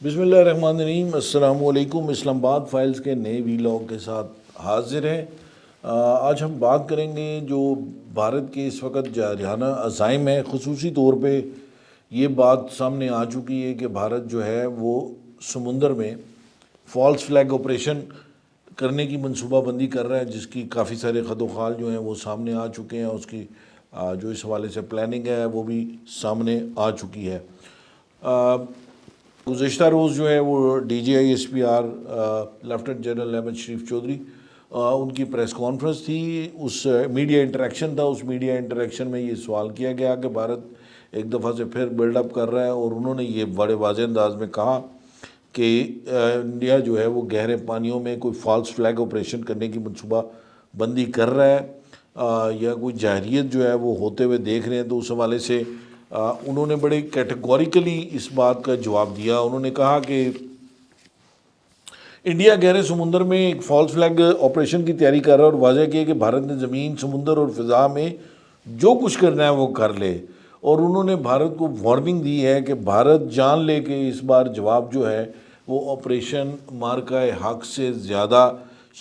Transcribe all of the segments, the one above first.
بسم اللہ الرحمن الرحیم۔ السلام علیکم۔ اسلام آباد فائلز کے نئے ویلاگ کے ساتھ حاضر ہیں۔ آج ہم بات کریں گے جو بھارت کے اس وقت جارحانہ عزائم ہیں، خصوصی طور پہ یہ بات سامنے آ چکی ہے کہ بھارت جو ہے وہ سمندر میں فالس فلیگ آپریشن کرنے کی منصوبہ بندی کر رہا ہے، جس کی کافی سارے خد و خال جو ہیں وہ سامنے آ چکے ہیں۔ اس کی جو اس حوالے سے پلاننگ ہے وہ بھی سامنے آ چکی ہے۔ گزشتہ روز جو ہے وہ D G I S P R lieutenant general Ahmed Sharif Chaudhry ان کی پریس کانفرنس تھی، اس میڈیا انٹریکشن تھا۔ اس میڈیا انٹریکشن میں یہ سوال کیا گیا کہ بھارت ایک دفعہ سے پھر بلڈ اپ کر رہا ہے، اور انہوں نے یہ بڑے واضح انداز میں کہا کہ انڈیا جو ہے وہ گہرے پانیوں میں کوئی فالس فلیگ آپریشن کرنے کی منصوبہ بندی کر رہا ہے یا کوئی جارحیت جو ہے وہ ہوتے ہوئے دیکھ رہے ہیں۔ تو اس حوالے سے انہوں نے بڑے کیٹیگوریکلی اس بات کا جواب دیا۔ انہوں نے کہا کہ انڈیا گہرے سمندر میں ایک فالس فلیگ آپریشن کی تیاری کر رہا ہے، اور واضح کیا کہ بھارت نے زمین، سمندر اور فضا میں جو کچھ کرنا ہے وہ کر لے۔ اور انہوں نے بھارت کو وارننگ دی ہے کہ بھارت جان لے کہ اس بار جواب جو ہے وہ آپریشن مارکہ حق سے زیادہ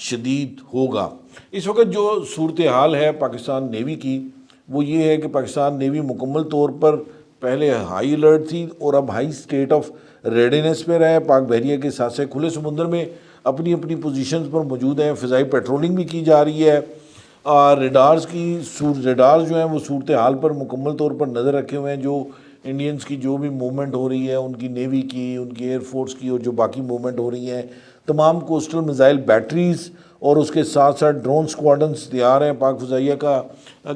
شدید ہوگا۔ اس وقت جو صورتحال ہے پاکستان نیوی کی، وہ یہ ہے کہ پاکستان نیوی مکمل طور پر پہلے ہائی الرٹ تھی اور اب ہائی اسٹیٹ آف ریڈینس پہ رہے۔ پاک بحریہ کے ساتھ سے کھلے سمندر میں اپنی اپنی پوزیشنز پر موجود ہیں، فضائی پیٹرولنگ بھی کی جا رہی ہے۔ ریڈارز جو ہیں وہ صورتحال پر مکمل طور پر نظر رکھے ہوئے ہیں۔ جو انڈینز کی جو بھی موومنٹ ہو رہی ہے، ان کی نیوی کی، ان کی ایئر فورس کی، اور جو باقی موومنٹ ہو رہی ہیں، تمام کوسٹل میزائل بیٹریز اور اس کے ساتھ ساتھ ڈرون سکواڈنز تیار ہیں پاک فضائیہ کا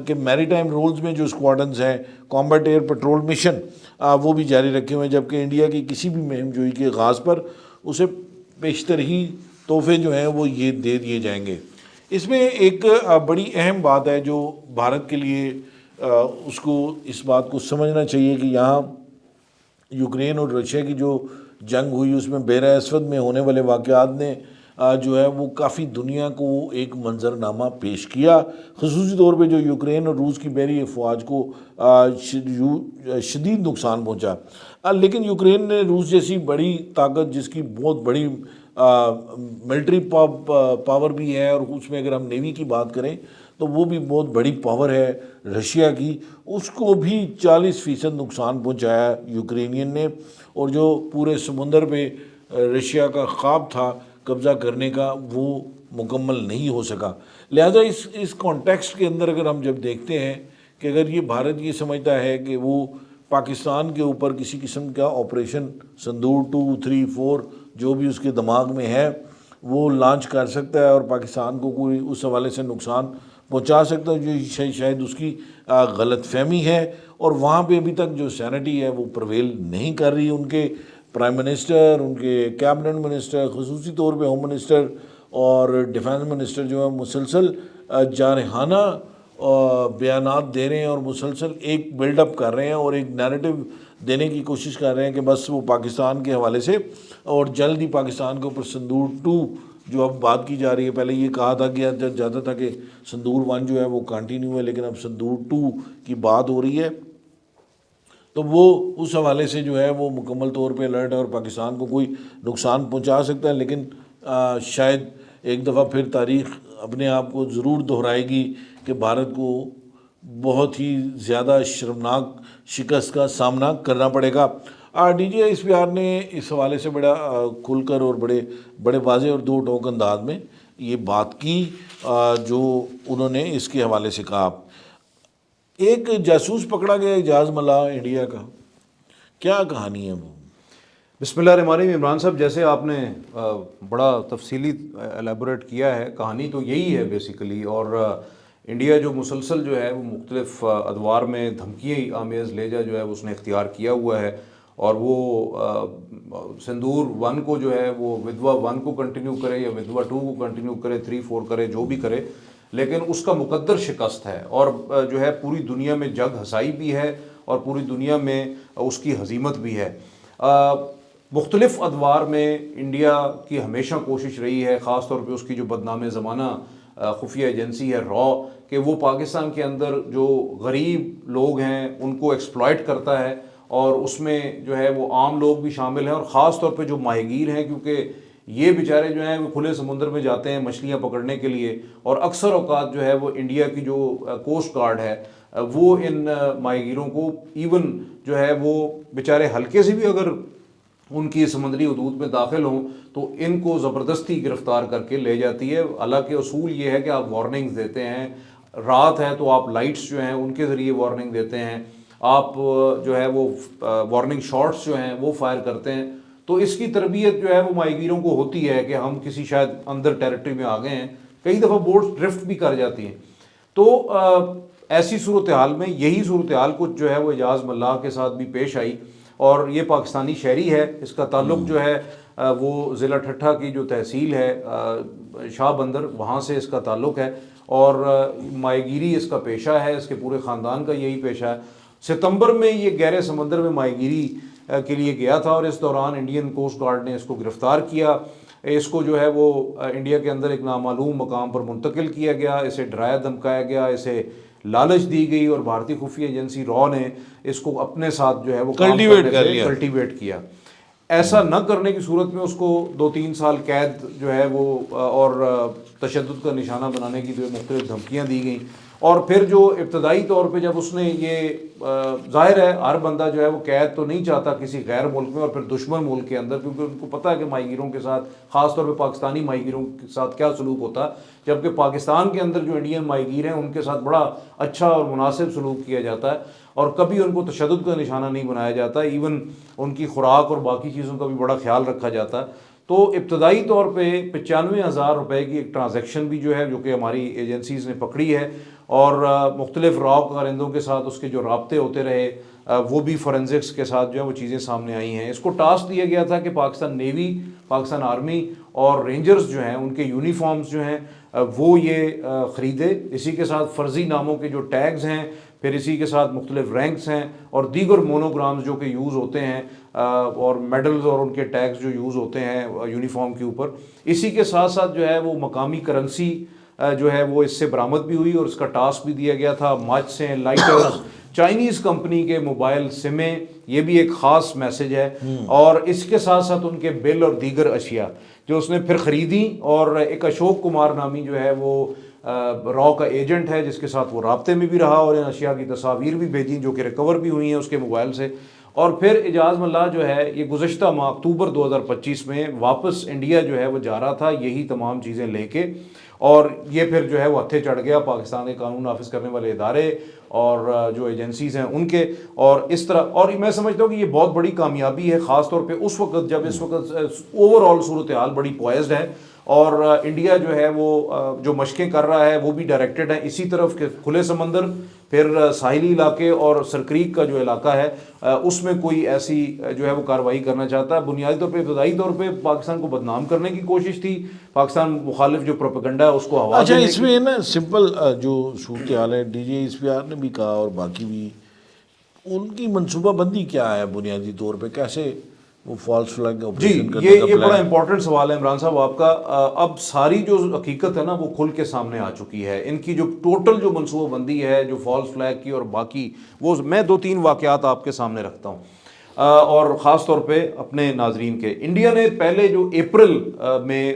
کہ میری ٹائم رولز میں جو سکواڈنز ہیں، کامبیٹ ایئر پیٹرول مشن وہ بھی جاری رکھے ہوئے ہیں، جبکہ انڈیا کی کسی بھی مہم جوئی کے آغاز پر اسے بیشتری تحفے جو ہیں وہ یہ دے دیے جائیں گے۔ اس میں ایک بڑی اہم بات ہے جو بھارت کے لیے اس کو اس بات کو سمجھنا چاہیے کہ یہاں یوکرین اور رشیا کی جو جنگ ہوئی، اس میں بحیرہ اسود میں ہونے والے واقعات نے جو ہے وہ کافی دنیا کو ایک منظرنامہ پیش کیا، خصوصی طور پہ جو یوکرین اور روس کی بحری افواج کو شدید نقصان پہنچا۔ لیکن یوکرین نے روس جیسی بڑی طاقت، جس کی بہت بڑی ملٹری پاور بھی ہے، اور اس میں اگر ہم نیوی کی بات کریں تو وہ بھی بہت بڑی پاور ہے رشیا کی، اس کو بھی 40% نقصان پہنچایا یوکرینین نے، اور جو پورے سمندر پہ رشیا کا خواب تھا قبضہ کرنے کا وہ مکمل نہیں ہو سکا۔ لہذا اس کانٹیکسٹ کے اندر اگر ہم جب دیکھتے ہیں کہ اگر یہ بھارت یہ سمجھتا ہے کہ وہ پاکستان کے اوپر کسی قسم کا آپریشن سندور 2، 3، 4 جو بھی اس کے دماغ میں ہے وہ لانچ کر سکتا ہے اور پاکستان کو کوئی اس حوالے سے نقصان پہنچا سکتا ہے، جو شاید اس کی غلط فہمی ہے، اور وہاں پہ ابھی تک جو سینٹی ہے وہ پرویل نہیں کر رہی۔ ان کے پرائم منسٹر، ان کے کیبنٹ منسٹر، خصوصی طور پہ ہوم منسٹر اور ڈیفنس منسٹر جو ہے مسلسل جارحانہ بیانات دے رہے ہیں، اور مسلسل ایک بلڈ اپ کر رہے ہیں اور ایک نیریٹو دینے کی کوشش کر رہے ہیں کہ بس وہ پاکستان کے حوالے سے، اور جلد ہی پاکستان کے اوپر سندور 2 جو اب بات کی جا رہی ہے، پہلے یہ کہا تھا کہ جاتا تھا کہ سندور 1 جو ہے وہ کنٹینیو ہے، لیکن اب سندور 2 کی بات ہو رہی ہے، تو وہ اس حوالے سے جو ہے وہ مکمل طور پہ الرٹ ہے اور پاکستان کو کوئی نقصان پہنچا سکتا ہے۔ لیکن شاید ایک دفعہ پھر تاریخ اپنے آپ کو ضرور دہرائے گی کہ بھارت کو بہت ہی زیادہ شرمناک شکست کا سامنا کرنا پڑے گا۔ D G I S P R نے اس حوالے سے بڑا کھل کر اور بڑے واضح اور دو ٹوک انداز میں یہ بات کی جو انہوں نے اس کے حوالے سے کہا۔ ایک جاسوس پکڑا گیا اعجاز ملہ انڈیا کا، کیا کہانی ہے وہ؟ بسم اللہ الرحمن الرحیم۔ عمران صاحب، جیسے آپ نے بڑا تفصیلی ایلیبوریٹ کیا ہے، کہانی تو یہی ہے بیسیکلی، اور انڈیا جو مسلسل جو ہے وہ مختلف ادوار میں دھمکی آمیز لہجہ جو ہے اس نے اختیار کیا ہوا ہے، اور وہ سندور 1 کو جو ہے وہ ودوا 1 کو کنٹینیو کرے یا ودوا 2 کو کنٹینیو کرے، 3، 4 کرے، جو بھی کرے، لیکن اس کا مقدر شکست ہے، اور جو ہے پوری دنیا میں جگ ہسائی بھی ہے اور پوری دنیا میں اس کی ہزیمت بھی ہے۔ مختلف ادوار میں انڈیا کی ہمیشہ کوشش رہی ہے، خاص طور پہ اس کی جو بدنام زمانہ خفیہ ایجنسی ہے را، کہ وہ پاکستان کے اندر جو غریب لوگ ہیں ان کو ایکسپلائٹ کرتا ہے اور اس میں جو ہے وہ عام لوگ بھی شامل ہیں، اور خاص طور پہ جو ماہی گیر ہیں، کیونکہ یہ بیچارے جو ہیں وہ کھلے سمندر میں جاتے ہیں مچھلیاں پکڑنے کے لیے، اور اکثر اوقات جو ہے وہ انڈیا کی جو کوسٹ گارڈ ہے وہ ان ماہی گیروں کو ایون جو ہے وہ بیچارے ہلکے سے بھی اگر ان کی سمندری حدود میں داخل ہوں تو ان کو زبردستی گرفتار کر کے لے جاتی ہے۔ حالانکہ اصول یہ ہے کہ آپ وارننگز دیتے ہیں، رات ہے تو آپ لائٹس جو ہیں ان کے ذریعے وارننگ دیتے ہیں، آپ جو ہے وہ وارننگ شاٹس جو ہیں وہ فائر کرتے ہیں، تو اس کی تربیت جو ہے وہ ماہی گیروں کو ہوتی ہے کہ ہم کسی شاید اندر ٹیریٹری میں آ گئے ہیں، کئی دفعہ بوٹس ڈرفٹ بھی کر جاتی ہیں۔ تو ایسی صورتحال میں یہی صورتحال کچھ جو ہے وہ اعجاز ملاح کے ساتھ بھی پیش آئی، اور یہ پاکستانی شہری ہے، اس کا تعلق جو ہے وہ ضلع ٹھٹھہ کی جو تحصیل ہے شاہ بندر، وہاں سے اس کا تعلق ہے، اور ماہی گیری اس کا پیشہ ہے، اس کے پورے خاندان کا یہی پیشہ ہے۔ ستمبر میں یہ گہرے سمندر میں ماہی گیری کے لیے گیا تھا، اور اس دوران انڈین کوسٹ گارڈ نے اس کو گرفتار کیا، اس کو جو ہے وہ انڈیا کے اندر ایک نامعلوم مقام پر منتقل کیا گیا، اسے ڈرایا دھمکایا گیا، اسے لالچ دی گئی، اور بھارتی خفیہ ایجنسی را نے اس کو اپنے ساتھ جو ہے وہ کلٹیویٹ کیا۔ ایسا نہ کرنے کی صورت میں اس کو 2-3 سال قید جو ہے وہ اور تشدد کا نشانہ بنانے کی جو مختلف دھمکیاں دی گئیں، اور پھر جو ابتدائی طور پہ جب اس نے یہ ظاہر ہے ہر بندہ جو ہے وہ قید تو نہیں چاہتا کسی غیر ملک میں اور پھر دشمن ملک کے اندر، کیونکہ ان کو پتہ ہے کہ ماہی گیروں کے ساتھ، خاص طور پہ پاکستانی ماہی گیروں کے ساتھ کیا سلوک ہوتا، جبکہ پاکستان کے اندر جو انڈین ماہی گیر ہیں ان کے ساتھ بڑا اچھا اور مناسب سلوک کیا جاتا ہے، اور کبھی ان کو تشدد کا نشانہ نہیں بنایا جاتا، ایون ان کی خوراک اور باقی چیزوں کا بھی بڑا خیال رکھا جاتا ہے۔ تو ابتدائی طور پہ 95,000 روپے کی ایک ٹرانزیکشن بھی جو ہے جو کہ ہماری ایجنسیز نے پکڑی ہے، اور مختلف راؤ کارندوں کے ساتھ اس کے جو رابطے ہوتے رہے وہ بھی فورنزکس کے ساتھ جو ہے وہ چیزیں سامنے آئی ہیں۔ اس کو ٹاسک دیا گیا تھا کہ پاکستان نیوی، پاکستان آرمی اور رینجرز جو ہیں ان کے یونیفارمز جو ہیں وہ یہ خریدے، اسی کے ساتھ فرضی ناموں کے جو ٹیگز ہیں، پھر اسی کے ساتھ مختلف رینکس ہیں اور دیگر مونوگرامز جو کہ یوز ہوتے ہیں، اور میڈلز اور ان کے ٹیگز جو یوز ہوتے ہیں یونیفارم کے اوپر، اسی کے ساتھ ساتھ جو ہے وہ مقامی کرنسی جو ہے وہ اس سے برآمد بھی ہوئی، اور اس کا ٹاسک بھی دیا گیا تھا ماچسیں، لائٹرز، چائنیز کمپنی کے موبائل سمیں، یہ بھی ایک خاص میسج ہے، اور اس کے ساتھ ساتھ ان کے بل اور دیگر اشیاء جو اس نے پھر خریدی، اور ایک اشوک کمار نامی جو ہے وہ راؤ کا ایجنٹ ہے جس کے ساتھ وہ رابطے میں بھی رہا، اور ان اشیاء کی تصاویر بھی بھیجیں جو کہ ریکور بھی ہوئی ہیں اس کے موبائل سے، اور پھر اعجاز ملاح جو ہے یہ گزشتہ ماہ اکتوبر 2025 میں واپس انڈیا جو ہے وہ جا رہا تھا یہی تمام چیزیں لے کے، اور یہ پھر جو ہے وہ ہتھے چڑھ گیا پاکستان کے قانون نافذ کرنے والے ادارے اور جو ایجنسیز ہیں ان کے، اور اس طرح، اور میں سمجھتا ہوں کہ یہ بہت بڑی کامیابی ہے، خاص طور پہ اس وقت جب اس وقت اوور آل صورتحال بڑی پوائزڈ ہے، اور انڈیا جو ہے وہ جو مشقیں کر رہا ہے وہ بھی ڈائریکٹڈ ہیں اسی طرف کہ کھلے سمندر، پھر ساحلی علاقے اور سرکریک کا جو علاقہ ہے اس میں کوئی ایسی جو ہے وہ کارروائی کرنا چاہتا ہے۔ بنیادی طور پہ ابتدائی طور پہ پاکستان کو بدنام کرنے کی کوشش تھی، پاکستان مخالف جو پروپیگنڈا ہے اس کو ہوا اچھا، دینے اس میں نا سمپل جو صورتحال ہے، D J S P R نے بھی کہا اور باقی بھی، ان کی منصوبہ بندی کیا ہے بنیادی طور پہ، کیسے وہ فالس فلیگ آپریشن کرنے کا یہ بڑا پلان؟ امپورٹنٹ سوال ہے عمران صاحب آپ کا۔ اب ساری جو حقیقت ہے نا وہ کھل کے سامنے آ چکی ہے، ان کی جو ٹوٹل جو منصوبہ بندی ہے جو فالس فلیگ کی اور باقی، وہ میں 2-3 واقعات آپ کے سامنے رکھتا ہوں، اور خاص طور پہ اپنے ناظرین کے۔ انڈیا نے پہلے جو اپریل میں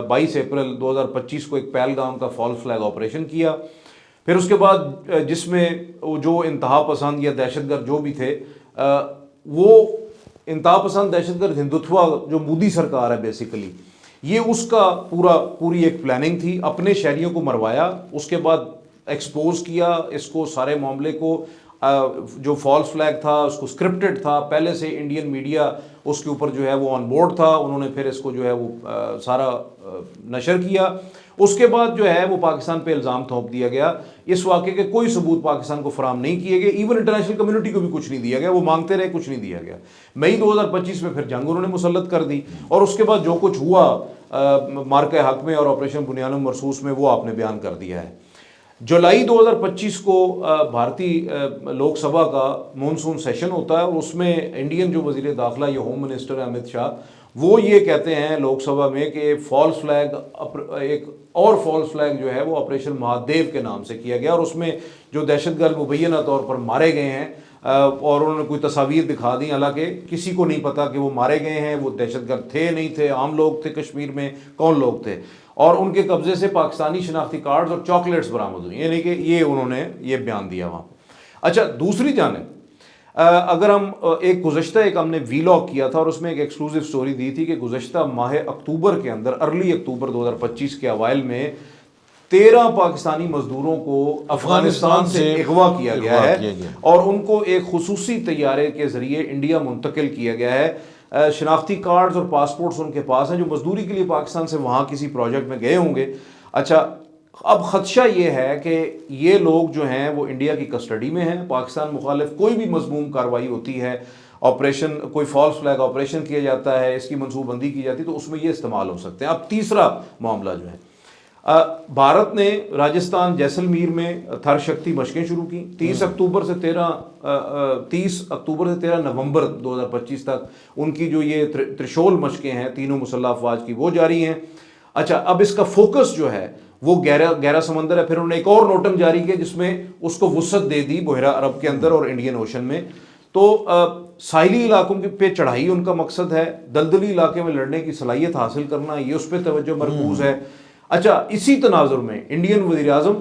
22 اپریل 2025 کو ایک پہلگام کا فالس فلیگ آپریشن کیا، پھر اس کے بعد جس میں جو انتہا پسند یا دہشت گرد جو بھی تھے، وہ انتہا پسند دہشت گرد ہندوتوا جو مودی سرکار ہے بیسیکلی، یہ اس کا پوری ایک پلاننگ تھی، اپنے شہریوں کو مروایا، اس کے بعد ایکسپوز کیا اس کو، سارے معاملے کو، جو فالس فلیگ تھا اس کو اسکرپٹڈ تھا، پہلے سے انڈین میڈیا اس کے اوپر جو ہے وہ آن بورڈ تھا، انہوں نے پھر اس کو جو ہے وہ سارا نشر کیا، اس کے بعد جو ہے وہ پاکستان پہ الزام تھوپ دیا گیا، اس واقعے کے کوئی ثبوت پاکستان کو فراہم نہیں کیے گئے، ایون انٹرنیشنل کمیونٹی کو بھی کچھ نہیں دیا گیا، وہ مانگتے رہے کچھ نہیں دیا گیا۔ مئی 2025 میں پھر جنگ انہوں نے مسلط کر دی، اور اس کے بعد جو کچھ ہوا مارکہ حق میں اور آپریشن بنیان مرصوص میں وہ آپ نے بیان کر دیا ہے۔ جولائی 2025 کو بھارتی لوک سبھا کا مونسون سیشن ہوتا ہے، اور اس میں انڈین جو وزیر داخلہ یا ہوم منسٹر امت شاہ، وہ یہ کہتے ہیں لوک سبھا میں کہ فالس فلیگ، ایک اور فالس فلیگ جو ہے وہ آپریشن مہادیو کے نام سے کیا گیا، اور اس میں جو دہشت گرد مبینہ طور پر مارے گئے ہیں اور انہوں نے کوئی تصاویر دکھا دیں، حالانکہ کسی کو نہیں پتا کہ وہ مارے گئے ہیں، وہ دہشت گرد تھے نہیں تھے، عام لوگ تھے کشمیر میں، کون لوگ تھے. اور ان کے قبضے سے پاکستانی شناختی کارڈز اور چاکلیٹس برآمد ہوئی، یعنی کہ یہ انہوں نے یہ بیان دیا وہاں. اچھا دوسری جانب اگر ہم ایک ہم نے وی لاگ کیا تھا اور اس میں ایک ایکسکلوزیو سٹوری دی تھی کہ گزشتہ ماہ اکتوبر کے اندر، ارلی اکتوبر 2025 کے اوائل میں 13 پاکستانی مزدوروں کو افغانستان سے اغوا کیا گیا ہے اور ان کو ایک خصوصی طیارے کے ذریعے انڈیا منتقل کیا گیا ہے. شناختی کارڈز اور پاسپورٹس ان کے پاس ہیں، جو مزدوری کے لیے پاکستان سے وہاں کسی پروجیکٹ میں گئے ہوں گے. اچھا اب خدشہ یہ ہے کہ یہ لوگ جو ہیں وہ انڈیا کی کسٹڈی میں ہیں. پاکستان مخالف کوئی بھی مذموم کارروائی ہوتی ہے، آپریشن کوئی فالس فلیگ آپریشن کیا جاتا ہے، اس کی منصوبہ بندی کی جاتی ہے، تو اس میں یہ استعمال ہو سکتے ہیں. اب تیسرا معاملہ جو ہے، بھارت نے راجستھان جیسلمیر میں تھر شکتی مشقیں شروع کی 30 اکتوبر سے 13 نومبر 2025 تک. ان کی جو یہ ترشول مشقیں ہیں تینوں مسلح افواج کی، وہ جاری ہیں. اچھا اب اس کا فوکس جو ہے وہ گہرا سمندر ہے. پھر انہوں نے ایک اور نوٹم جاری کیا جس میں اس کو وسعت دے دی بحیرہ عرب کے اندر اور انڈین اوشن میں. تو ساحلی علاقوں پہ چڑھائی ان کا مقصد ہے، دلدلی علاقے میں لڑنے کی صلاحیت حاصل کرنا، یہ اس پہ توجہ مرکوز ہے. اچھا اسی تناظر میں انڈین وزیر اعظم،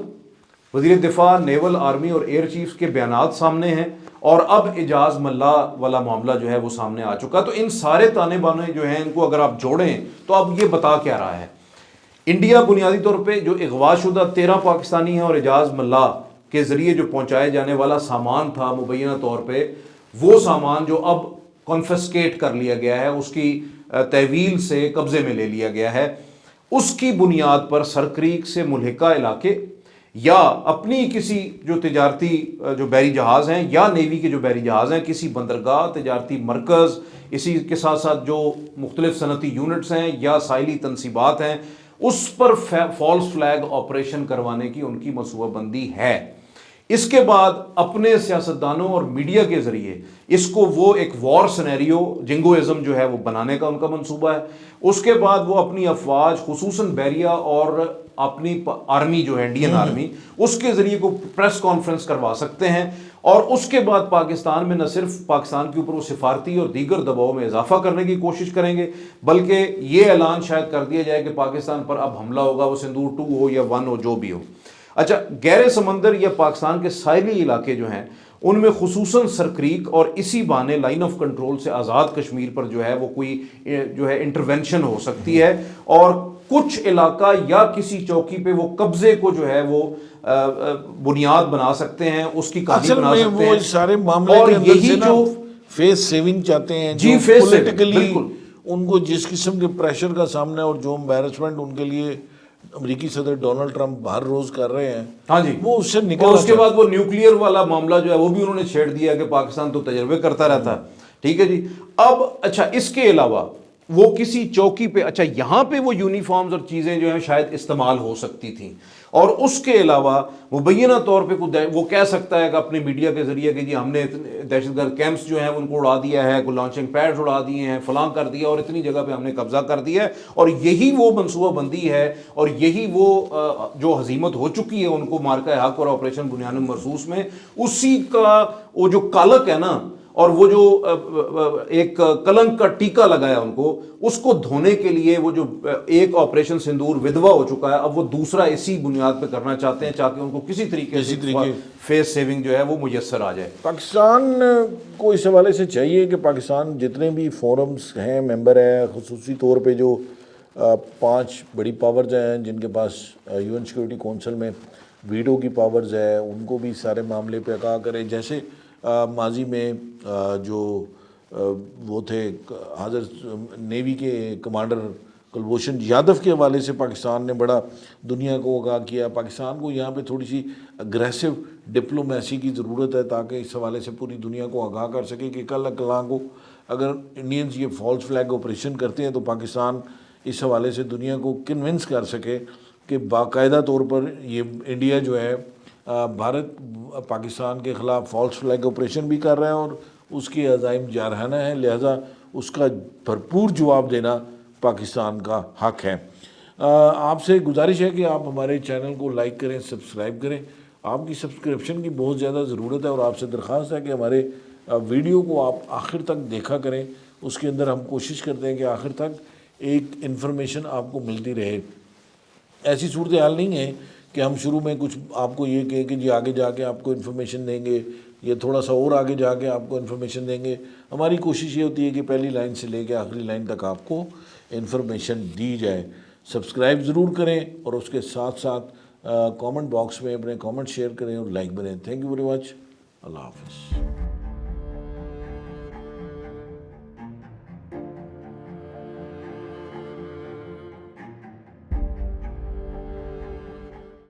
وزیر دفاع، نیول، آرمی اور ایئر چیفز کے بیانات سامنے ہیں اور اب اعجاز ملا والا معاملہ جو ہے وہ سامنے آ چکا. تو ان سارے تانے بانے جو ہیں ان کو اگر آپ جوڑیں تو اب یہ بتا کیا رہا ہے؟ انڈیا بنیادی طور پہ جو اغوا شدہ 13 پاکستانی ہیں اور اعجاز ملا کے ذریعے جو پہنچائے جانے والا سامان تھا مبینہ طور پہ، وہ سامان جو اب کنفسکیٹ کر لیا گیا ہے، اس کی تحویل سے قبضے میں لے لیا گیا ہے، اس کی بنیاد پر سرکریک سے ملحقہ علاقے یا اپنی کسی جو تجارتی جو بحری جہاز ہیں یا نیوی کے جو بحری جہاز ہیں، کسی بندرگاہ، تجارتی مرکز، اسی کے ساتھ ساتھ جو مختلف صنعتی یونٹس ہیں یا ساحلی تنصیبات ہیں، اس پر فالس فلیگ آپریشن کروانے کی ان کی منصوبہ بندی ہے. اس کے بعد اپنے سیاستدانوں اور میڈیا کے ذریعے اس کو وہ ایک وار سینیریو، جنگوازم جو ہے وہ بنانے کا ان کا منصوبہ ہے. اس کے بعد وہ اپنی افواج خصوصاً بحریہ اور اپنی آرمی جو ہے انڈین آرمی، اس کے ذریعے کو پریس کانفرنس کروا سکتے ہیں اور اس کے بعد پاکستان میں نہ صرف پاکستان کے اوپر وہ سفارتی اور دیگر دباؤ میں اضافہ کرنے کی کوشش کریں گے، بلکہ یہ اعلان شاید کر دیا جائے کہ پاکستان پر اب حملہ ہوگا، وہ سندور 2 ہو یا 1 ہو، جو بھی ہو. اچھا گہرے سمندر یا پاکستان کے ساحلی علاقے جو ہیں ان میں خصوصاً سرکریک اور اسی بہانے لائن آف کنٹرول سے آزاد کشمیر پر جو ہے وہ کوئی جو ہے انٹرونشن ہو سکتی ہے اور کچھ علاقہ یا کسی چوکی پہ وہ قبضے کو جو ہے وہ بنیاد بنا سکتے ہیں، اس کی کہانی بنا سکتے ہیں. وہ سارے معاملے اور کے اندر یہی سے نا جو فیس سیونگ چاہتے ہیں، جی جو فیس پولیٹیکلی بالکل ان کو جس قسم کے پریشر کا سامنا ہے اور جو امبیرسمنٹ ان کے لیے امریکی صدر ڈونلڈ ٹرمپ ہر روز کر رہے ہیں، ہاں جی، وہ اس سے نکل. اور اس کے بعد وہ نیوکلیئر والا معاملہ جو ہے وہ بھی انہوں نے چھیڑ دیا کہ پاکستان تو تجربے کرتا رہتا ہے. ٹھیک ہے جی. اب اچھا اس کے علاوہ وہ کسی چوکی پہ، اچھا یہاں پہ وہ یونیفارمز اور چیزیں جو ہیں شاید استعمال ہو سکتی تھیں، اور اس کے علاوہ مبینہ طور پہ وہ کہہ سکتا ہے کہ اپنے میڈیا کے ذریعے کہ جی ہم نے دہشت گرد کیمپس جو ہیں ان کو اڑا دیا ہے، کوئی لانچنگ پیڈز اڑا دیے ہیں، فلاں کر دیا اور اتنی جگہ پہ ہم نے قبضہ کر دیا ہے، اور یہی وہ منصوبہ بندی ہے اور یہی وہ جو ہزیمت ہو چکی ہے ان کو مارکہ حق اور آپریشن بنیان مرصوص میں، اسی کا وہ جو کالک ہے نا اور وہ جو ایک کلنک کا ٹیکہ لگایا ان کو، اس کو دھونے کے لیے وہ جو ایک آپریشن سندور ودوا ہو چکا ہے، اب وہ دوسرا اسی بنیاد پہ کرنا چاہتے ہیں تاکہ ان کو کسی طریقے سے فیس سیونگ جو ہے وہ میسر آ جائے. پاکستان کو اس حوالے سے چاہیے کہ پاکستان جتنے بھی فورمز ہیں، ممبر ہیں، خصوصی طور پہ جو 5 بڑی پاورز ہیں جن کے پاس UN سیکورٹی کونسل میں ویٹو کی پاورز ہے، ان کو بھی سارے معاملے پہ آگاہ کریں. جیسے ماضی میں جو وہ تھے حاضر نیوی کے کمانڈر کلبھوشن یادو کے حوالے سے پاکستان نے بڑا دنیا کو آگاہ کیا. پاکستان کو یہاں پہ تھوڑی سی اگریسو ڈپلومیسی کی ضرورت ہے تاکہ اس حوالے سے پوری دنیا کو آگاہ کر سکے کہ کل کو اگر انڈینز یہ فالس فلیگ آپریشن کرتے ہیں تو پاکستان اس حوالے سے دنیا کو کنونس کر سکے کہ باقاعدہ طور پر یہ انڈیا جو ہے بھارت پاکستان کے خلاف فالس فلیگ آپریشن بھی کر رہا ہے اور اس کی عزائم جارحانہ ہے، لہذا اس کا بھرپور جواب دینا پاکستان کا حق ہے. آپ سے گزارش ہے کہ آپ ہمارے چینل کو لائک کریں، سبسکرائب کریں. آپ کی سبسکرپشن کی بہت زیادہ ضرورت ہے، اور آپ سے درخواست ہے کہ ہمارے ویڈیو کو آپ آخر تک دیکھا کریں. اس کے اندر ہم کوشش کرتے ہیں کہ آخر تک ایک انفارمیشن آپ کو ملتی رہے. ایسی صورتحال نہیں ہے کہ ہم شروع میں کچھ آپ کو یہ کہیں کہ جی آگے جا کے آپ کو انفارمیشن دیں گے، یہ تھوڑا سا اور آگے جا کے آپ کو انفارمیشن دیں گے. ہماری کوشش یہ ہوتی ہے کہ پہلی لائن سے لے کے آخری لائن تک آپ کو انفارمیشن دی جائے. سبسکرائب ضرور کریں، اور اس کے ساتھ ساتھ کامنٹ باکس میں اپنے کامنٹ شیئر کریں اور لائک بنیں. Thank you very much. اللہ حافظ.